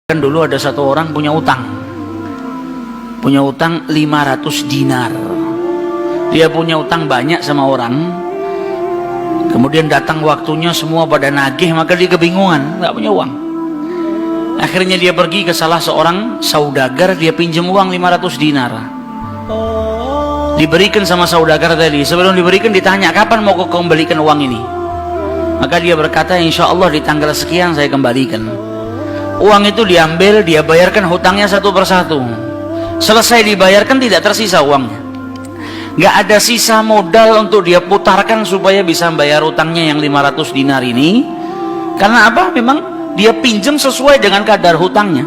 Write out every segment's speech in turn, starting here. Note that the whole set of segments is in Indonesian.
Kan dulu ada satu orang punya utang 500 dinar. Dia punya utang banyak sama orang, kemudian datang waktunya semua pada nagih, maka dia kebingungan, nggak punya uang. Akhirnya dia pergi ke salah seorang saudagar, dia pinjam uang 500 dinar. Diberikan sama saudagar tadi. Sebelum diberikan ditanya, kapan mau kau kembalikan uang ini? Maka dia berkata, insya Allah di tanggal sekian saya kembalikan. Uang itu diambil, dia bayarkan hutangnya satu persatu. Selesai dibayarkan tidak tersisa uangnya. Nggak ada sisa modal untuk dia putarkan supaya bisa bayar hutangnya yang 500 dinar ini. Karena apa? Memang dia pinjam sesuai dengan kadar hutangnya.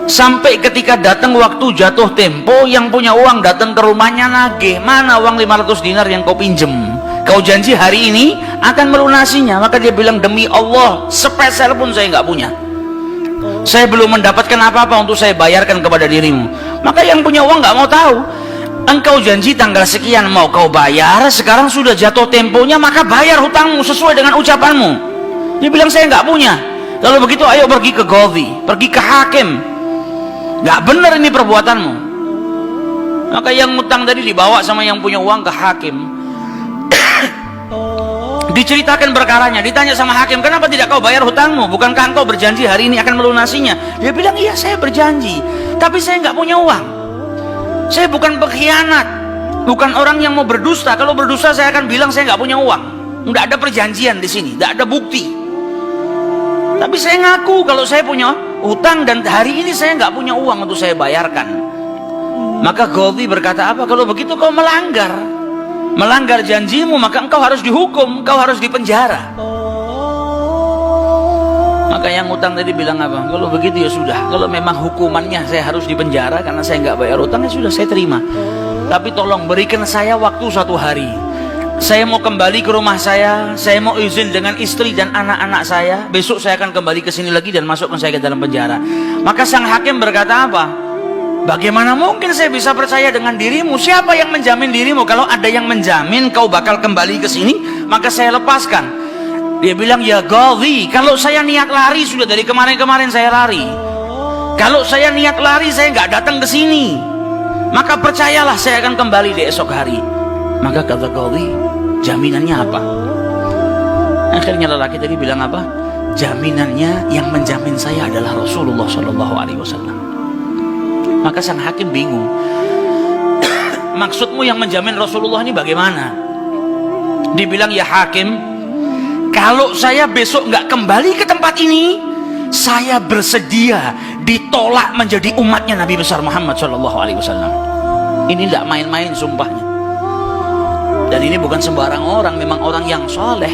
Sampai ketika datang waktu jatuh tempo, yang punya uang datang ke rumahnya nagih, mana uang 500 dinar yang kau pinjam? Kau janji hari ini akan melunasinya. Maka dia bilang, demi Allah sepeser pun saya nggak punya. Saya belum mendapatkan apa-apa untuk saya bayarkan kepada dirimu. Maka yang punya uang nggak mau tahu. Engkau janji tanggal sekian mau kau bayar, sekarang sudah jatuh temponya, maka bayar hutangmu sesuai dengan ucapanmu. Dia bilang, saya nggak punya. Kalau begitu ayo pergi ke Qadhi, pergi ke hakim. Nggak benar ini perbuatanmu. Maka yang utang tadi dibawa sama yang punya uang ke hakim. Diceritakan perkaranya, ditanya sama hakim, kenapa tidak kau bayar hutangmu? Bukankah engkau berjanji hari ini akan melunasinya? Dia bilang, iya saya berjanji, tapi saya nggak punya uang. Saya bukan pengkhianat, bukan orang yang mau berdusta. Kalau berdusta saya akan bilang saya nggak punya uang. Nggak ada perjanjian di sini, nggak ada bukti. Tapi saya ngaku kalau saya punya hutang dan hari ini saya nggak punya uang untuk saya bayarkan. Maka Qadhi berkata, apa? Kalau begitu kau melanggar janjimu, maka engkau harus dihukum, engkau harus dipenjara. Maka yang utang tadi bilang apa? Kalau begitu ya sudah, kalau memang hukumannya saya harus dipenjara karena saya nggak bayar utang, ya sudah saya terima. Tapi tolong berikan saya waktu 1 hari. Saya mau kembali ke rumah saya mau izin dengan istri dan anak-anak saya. Besok saya akan kembali ke sini lagi dan masukkan saya ke dalam penjara. Maka sang hakim berkata apa? Bagaimana mungkin saya bisa percaya dengan dirimu? Siapa yang menjamin dirimu? Kalau ada yang menjamin kau bakal kembali ke sini, maka saya lepaskan. Dia bilang, ya Qadhi, kalau saya niat lari sudah dari kemarin-kemarin saya lari. Kalau saya niat lari saya nggak datang ke sini. Maka percayalah saya akan kembali di esok hari. Maka kata Qadhi, jaminannya apa? Akhirnya lelaki tadi bilang apa? Jaminannya yang menjamin saya adalah Rasulullah SAW. Maka sang hakim bingung. Maksudmu yang menjamin Rasulullah ini bagaimana? Dibilang, ya hakim, kalau saya besok nggak kembali ke tempat ini, saya bersedia ditolak menjadi umatnya Nabi besar Muhammad SAW. Ini tidak main-main sumpahnya. Dan ini bukan sembarang orang, memang orang yang soleh.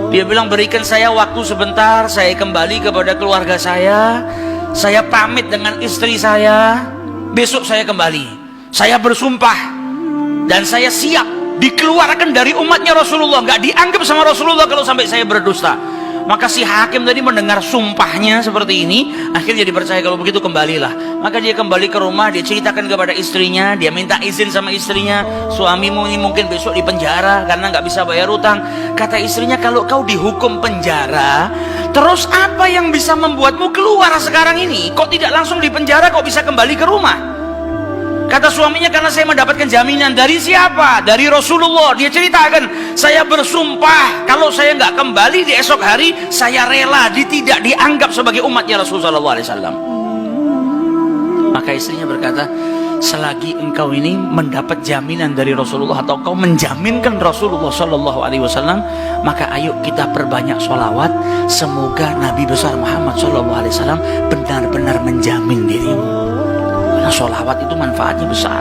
Dia bilang, berikan saya waktu sebentar, saya kembali kepada keluarga saya pamit dengan istri saya, besok saya kembali. Saya bersumpah dan saya siap dikeluarkan dari umatnya Rasulullah, nggak dianggap sama Rasulullah kalau sampai saya berdusta. Maka si hakim tadi mendengar sumpahnya seperti ini, akhirnya dipercaya. Kalau begitu kembalilah. Maka dia kembali ke rumah, dia ceritakan kepada istrinya, dia minta izin sama istrinya, suamimu ini mungkin besok di penjara karena nggak bisa bayar utang. Kata istrinya, kalau kau dihukum penjara, terus apa yang bisa membuatmu keluar sekarang ini? Kok tidak langsung di penjara, kok bisa kembali ke rumah? Kata suaminya, karena saya mendapatkan jaminan. Dari siapa? Dari Rasulullah. Dia ceritakan, saya bersumpah kalau saya nggak kembali di esok hari, saya rela tidak dianggap sebagai umatnya Rasulullah SAW. Maka istrinya berkata, selagi engkau ini mendapat jaminan dari Rasulullah atau kau menjaminkan Rasulullah SAW, maka ayo kita perbanyak sholawat. Semoga Nabi besar Muhammad SAW benar-benar menjamin dirimu. Karena sholawat itu manfaatnya besar.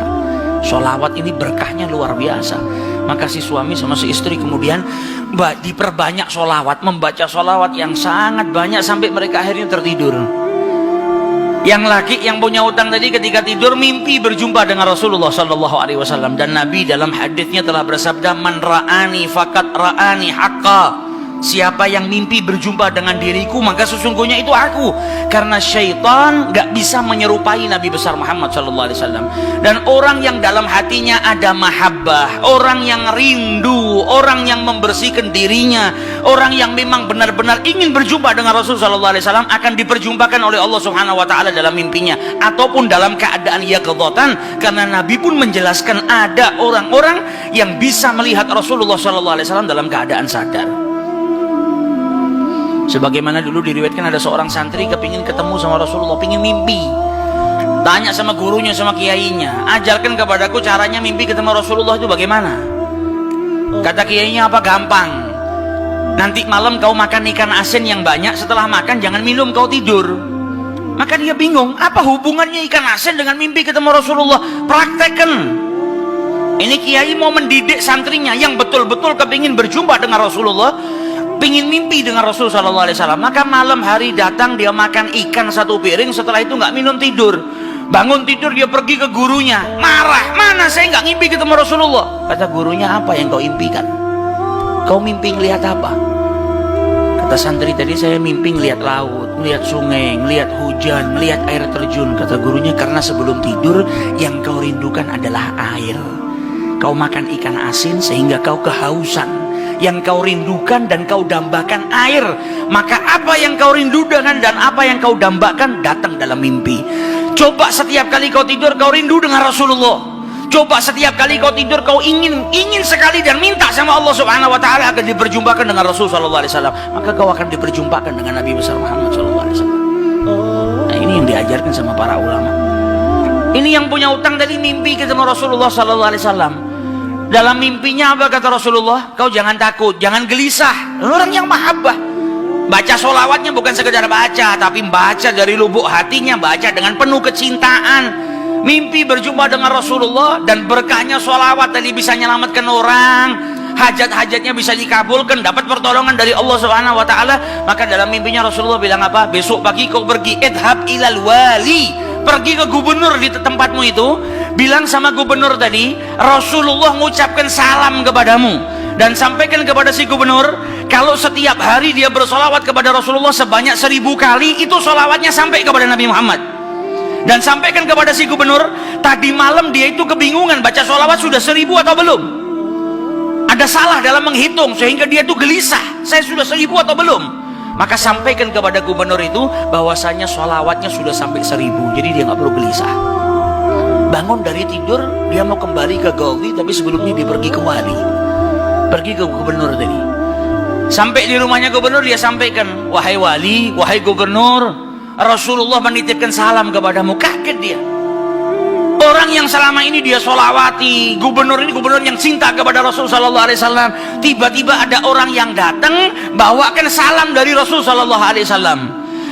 Sholawat ini berkahnya luar biasa. Maka si suami sama si istri kemudian diperbanyak sholawat, membaca sholawat yang sangat banyak sampai mereka akhirnya tertidur. Yang laki yang punya utang tadi ketika tidur mimpi berjumpa dengan Rasulullah SAW. Dan Nabi dalam hadisnya telah bersabda, man ra'ani fakat ra'ani haqqa. Siapa yang mimpi berjumpa dengan diriku, maka sesungguhnya itu aku. Karena syaitan gak bisa menyerupai Nabi besar Muhammad SAW. Dan orang yang dalam hatinya ada mahabbah, orang yang rindu, orang yang membersihkan dirinya, orang yang memang benar-benar ingin berjumpa dengan Rasul SAW, akan diperjumpakan oleh Allah Subhanahu Wa Taala dalam mimpinya ataupun dalam keadaan yaqdzatan. Karena Nabi pun menjelaskan ada orang-orang yang bisa melihat Rasulullah SAW dalam keadaan sadar. Sebagaimana dulu diriwayatkan ada seorang santri kepingin ketemu sama Rasulullah, pingin mimpi. Tanya sama gurunya, sama kiainya, ajarkan kepadaku caranya mimpi ketemu Rasulullah itu bagaimana. Kata kiainya, apa? Gampang. Nanti malam kau makan ikan asin yang banyak, setelah makan jangan minum, kau tidur. Maka dia bingung, apa hubungannya ikan asin dengan mimpi ketemu Rasulullah? Praktekkan. Ini kiai mau mendidik santrinya yang betul-betul kepingin berjumpa dengan Rasulullah, pingin mimpi dengan Rasul SAW. Maka malam hari datang, dia makan ikan satu piring, setelah itu nggak minum, tidur. Bangun tidur, dia pergi ke gurunya, marah, mana saya nggak ngimpi ketemu Rasulullah. Kata gurunya, apa yang kau impikan? Kau mimpi ngelihat apa? Kata santri tadi, saya mimpi ngelihat laut, ngelihat sungai, ngelihat hujan, ngelihat air terjun. Kata gurunya, karena sebelum tidur yang kau rindukan adalah air. Kau makan ikan asin sehingga kau kehausan. Yang kau rindukan dan kau dambakan air, maka apa yang kau rindukan dan apa yang kau dambakan datang dalam mimpi. Coba setiap kali kau tidur kau rindu dengan Rasulullah. Coba setiap kali kau tidur kau ingin sekali dan minta sama Allah Subhanahu Wa Taala akan diperjumpakan dengan Rasul Sallallahu Alaihi Wasallam, maka kau akan diperjumpakan dengan Nabi besar Muhammad Sallallahu Alaihi Wasallam. Nah, ini yang diajarkan sama para ulama. Ini yang punya utang dari mimpi ketemu Rasulullah Sallallahu Alaihi Wasallam. Dalam mimpinya apa kata Rasulullah? Kau jangan takut, jangan gelisah. Orang yang mahabbah, baca sholawatnya bukan sekedar baca, tapi baca dari lubuk hatinya, baca dengan penuh kecintaan. Mimpi berjumpa dengan Rasulullah dan berkahnya sholawat tadi bisa menyelamatkan orang, hajat-hajatnya bisa dikabulkan, dapat pertolongan dari Allah Subhanahu Wa Taala. Maka dalam mimpinya Rasulullah bilang apa? Besok pagi kau pergi, idhab ilal wali, pergi ke gubernur di tempatmu itu, bilang sama gubernur tadi, Rasulullah mengucapkan salam kepadamu, dan sampaikan kepada si gubernur, kalau setiap hari dia bersolawat kepada Rasulullah sebanyak 1000 kali, itu solawatnya sampai kepada Nabi Muhammad. Dan sampaikan kepada si gubernur, tadi malam dia itu kebingungan, baca solawat sudah 1000 atau belum, ada salah dalam menghitung sehingga dia itu gelisah, saya sudah 1000 atau belum. Maka sampaikan kepada gubernur itu bahwasanya sholawatnya sudah sampai 1000, jadi dia nggak perlu gelisah. Bangun dari tidur, dia mau kembali ke Gawi, tapi sebelumnya dia pergi ke wali, pergi ke gubernur tadi. Sampai di rumahnya gubernur, dia sampaikan, wahai wali, wahai gubernur, Rasulullah menitipkan salam kepadamu. Kaget dia. Orang yang selama ini dia sholawati, gubernur ini gubernur yang cinta kepada Rasul Sallallahu Alaihi Wasallam, tiba-tiba ada orang yang datang bawakan salam dari Rasul Sallallahu Alaihi Wasallam.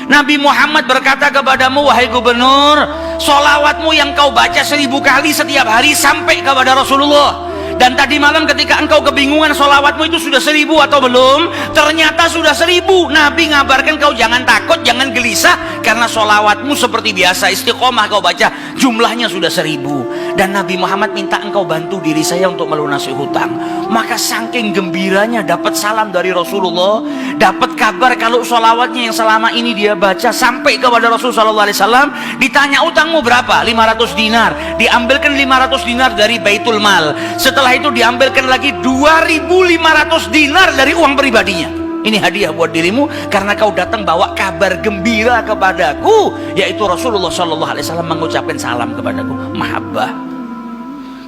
Nabi Muhammad berkata kepadamu, wahai gubernur, sholawatmu yang kau baca 1000 kali setiap hari sampai kepada Rasulullah. Dan tadi malam ketika engkau kebingungan sholawatmu itu sudah 1000 atau belum, ternyata sudah 1000. Nabi ngabarkan kau jangan takut, jangan gelisah, karena sholawatmu seperti biasa, istiqomah kau baca, jumlahnya sudah 1000. Dan Nabi Muhammad minta engkau bantu diri saya untuk melunasi hutang. Maka saking gembiranya dapat salam dari Rasulullah, dapat kabar kalau sholawatnya yang selama ini dia baca sampai kepada Rasul Sallallahu Alaihi Wasallam. Ditanya utangmu berapa? 500 dinar. Diambilkan 500 dinar dari Baitul Mal. Setelah itu diambilkan lagi 2500 dinar dari uang pribadinya. Ini hadiah buat dirimu karena kau datang bawa kabar gembira kepadaku, yaitu Rasulullah Sallallahu Alaihi Wasallam mengucapkan salam kepadaku. Mahabbah.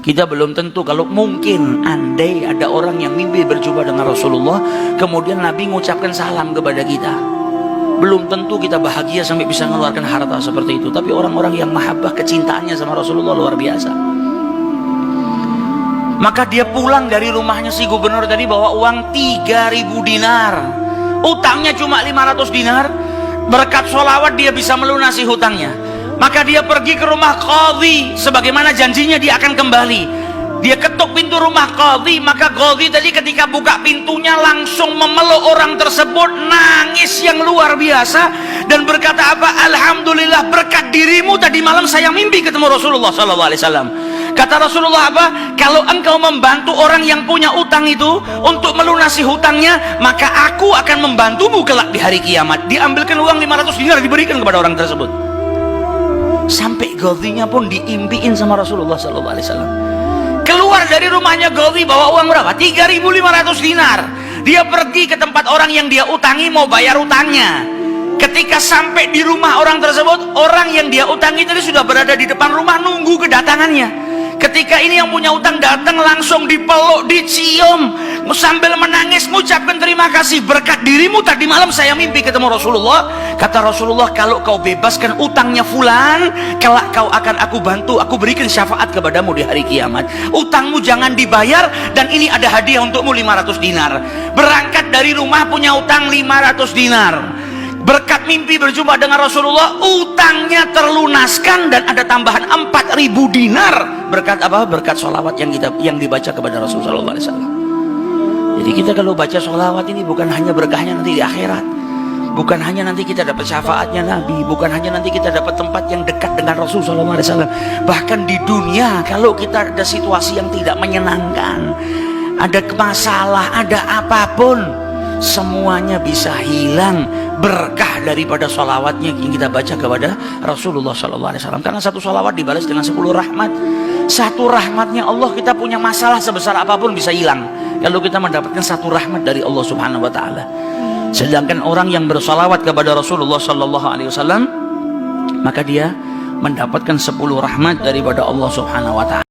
Kita belum tentu, kalau mungkin andai ada orang yang mimpi berjumpa dengan Rasulullah, kemudian Nabi mengucapkan salam kepada kita, belum tentu kita bahagia sampai bisa mengeluarkan harta seperti itu. Tapi orang-orang yang mahabbah, kecintaannya sama Rasulullah luar biasa. Maka dia pulang dari rumahnya si gubernur tadi bawa uang 3000 dinar. Utangnya cuma 500 dinar. Berkat sholawat dia bisa melunasi hutangnya. Maka dia pergi ke rumah qadhi, sebagaimana janjinya dia akan kembali. Dia ketuk pintu rumah qadhi, maka qadhi tadi ketika buka pintunya langsung memeluk orang tersebut, nangis yang luar biasa dan berkata apa? Alhamdulillah, berkat dirimu tadi malam saya mimpi ketemu Rasulullah Sallallahu Alaihi Wasallam. Kata Rasulullah apa? Kalau engkau membantu orang yang punya utang itu untuk melunasi hutangnya, maka aku akan membantumu kelak di hari kiamat. Diambilkan uang 500 dinar, diberikan kepada orang tersebut. Sampai Ghazinya pun diimpiin sama Rasulullah SAW. Keluar dari rumahnya Ghazi bawa uang berapa? 3.500 dinar. Dia pergi ke tempat orang yang dia utangi mau bayar utangnya. Ketika sampai di rumah orang tersebut, orang yang dia utangi tadi sudah berada di depan rumah nunggu kedatangannya. Ketika ini yang punya utang datang, langsung dipeluk, dicium, sambil menangis mengucapkan terima kasih, berkat dirimu tadi malam saya mimpi ketemu Rasulullah. Kata Rasulullah, kalau kau bebaskan utangnya fulan, kelak kau akan aku bantu, aku berikan syafaat kepadamu di hari kiamat. Utangmu jangan dibayar, dan ini ada hadiah untukmu 500 dinar. Berangkat dari rumah punya utang 500 dinar. Berkat mimpi berjumpa dengan Rasulullah, utangnya terlunaskan dan ada tambahan 4.000 dinar. Berkat apa? Berkat sholawat yang dibaca kepada Rasulullah SAW. Jadi kita kalau baca sholawat ini bukan hanya berkahnya nanti di akhirat, bukan hanya nanti kita dapat syafaatnya Nabi, bukan hanya nanti kita dapat tempat yang dekat dengan Rasulullah SAW. Bahkan di dunia kalau kita ada situasi yang tidak menyenangkan, ada masalah, ada apapun, semuanya bisa hilang berkah daripada sholawatnya yang kita baca kepada Rasulullah SAW. Karena satu sholawat dibalas dengan 10 rahmat. Satu rahmatnya Allah, kita punya masalah sebesar apapun bisa hilang kalau kita mendapatkan satu rahmat dari Allah Subhanahu Wa Taala. Sedangkan orang yang bersalawat kepada Rasulullah SAW, maka dia mendapatkan 10 rahmat daripada Allah Subhanahu Wa Taala.